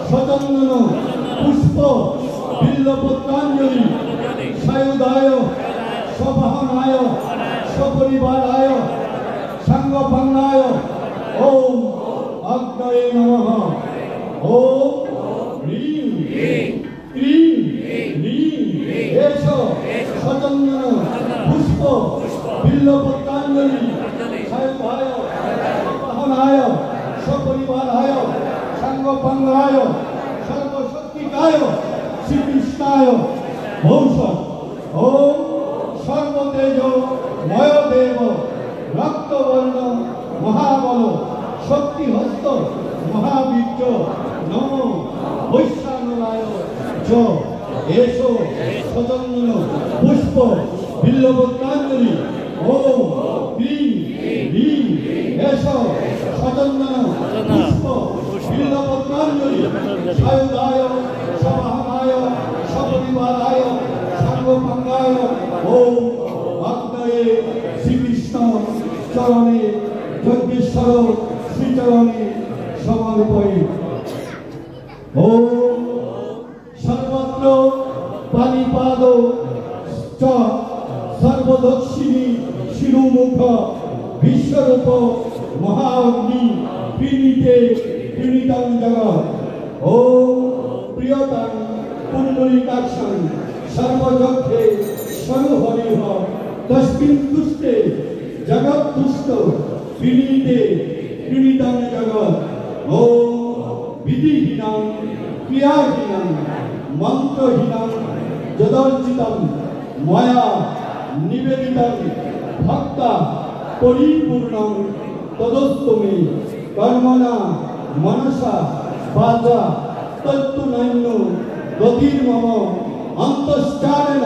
সচন্দন পুষ্প বিল্লপত্রাঞ্জলি সায়ুধায় সবাহনায় সপরিবারায় সাঙ্গপাঙ্গায় ওম অগ্নয়ে নমঃ। ওম হ্রিং ক্রিং হ্রিং এষ সচন্দন পুষ্প বিল্লপত্রাঞ্জলি সায়ুধায় সবাহনায় সপরিবারায় সাঙ্গপাঙ্গায় সর্বশক্তিকায় শ্রীকৃষ্ণায় ভৌষৎ। ওম সর্বতেজ ময়দেব রক্তবর্ণ মহাবল শক্তিহস্ত মহাবীর্য নমো বৈশ্বানরায় চ এষো সচন্দন পুষ্প বিল্লপত্রাঞ্জলি ওম ক্রিং হ্রিং এষ সচন্দন পুষ্প বিল্লপত্রাঞ্জলি সায়ুধায় সবাহনায় সপরিবারায় সাঙ্গপাঙ্গায় ওম অগ্নয়ে শ্রীকৃষ্ণ চরণে যজ্ঞেশ্বর শ্রীচরণে সমর্পয়ে। ওম সর্বত্র পানিপাদ চ সর্বদক্ষিণী শিরোমুখ বিশ্বরূপ মহাগ্নি পীড়িতে পীড়িতাং জগৎ। ওম প্রিয়তাং পুণ্ডরীকাক্ষং সর্বযক্ষে সর্বহরিহ তস্মিন তুষ্টে জগৎতুষ্ট পীড়িতে পীড়িতাং জগৎ। ওম বিধিহীনাং ক্রিয়াহীনাং মন্ত্রহীনাং যদর্চিতং ময়া নিবেদিতং ভক্তা পরিপূর্ণং তদস্তু মে কর্মণা মনসা বাচা তত্তুনৈন্য গতির্মম অন্তশ্চারেণ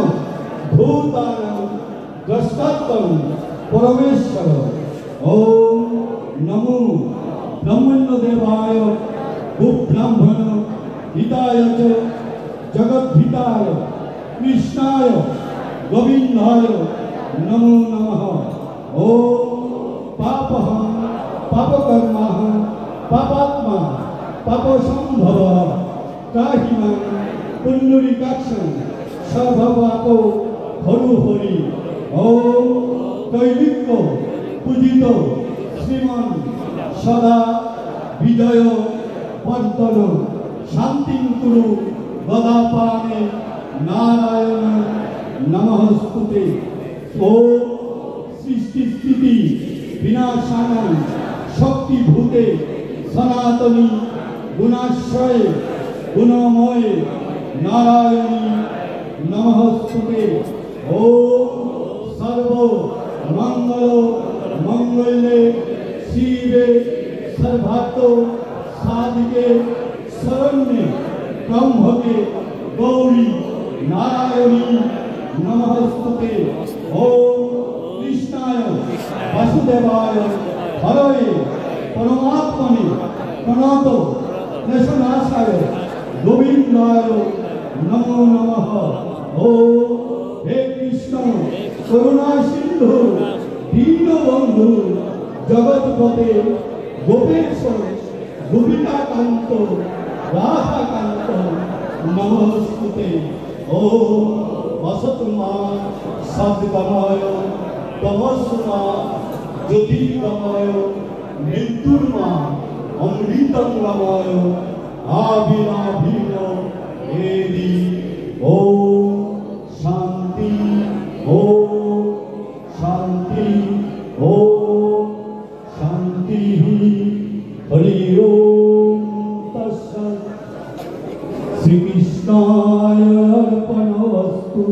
ভূতানাং দ্রষ্টাত্বং পরমেশ্বর। ওম নমো ব্রহ্মণ্যদেবায় গোব্রাহ্মণ হিতায় চ জগদ্ধিতায় কৃষ্ণায় গোবিন্দায় নমো নমঃ। ওম পাপহং পাপকর্মাহং পাপাত্মা পাপসম্ভব ত্রাহিমাং পুণ্ডরীকাক্ষং সর্বপাপ হরু হরি। ওম তৈলিক্য পূজিত শ্রীমান সদা বিজয় বর্তন শান্তিং কুরু গদাপানে নারায়ণ নমস্তুতে। ওম সৃষ্টিস্থিতি বিনাশানাং শক্তিভূতে সনাতনী গুণাশ্রয়ে গুণময়ে নারায়ণী নমস্তুতে। ওম সর্ব মঙ্গল মঙ্গলে শিবে সর্বার্থ সাধিকে শরণ্যে ব্রহ্মকে গৌরী নারায়ণী নমস্তুতে। ওম কৃষ্ণায় বাসুদেবায় হরয়ে পরমাত্মনে প্রণত ক্লেশনাশায় গোবিন্দায় নমো নমঃ। ওম হে কৃষ্ণ করুণা সিন্ধু দীনবন্ধু জগৎপতে গোপেশ গোপিকাকান্ত রাধাকান্ত নমস্তুতে। ওম অসতু মা সদ্গময় তমস্সু মা জ্যোতির্গময় মৃত্যুর্মা অমৃতঙ্গময় আবিরাভিন এদি। ওম শান্তি ওম শান্তি ওম শান্তি। হরি ওম তৎসৎ। শ্রীকৃষ্ণায় অর্পণমস্তু।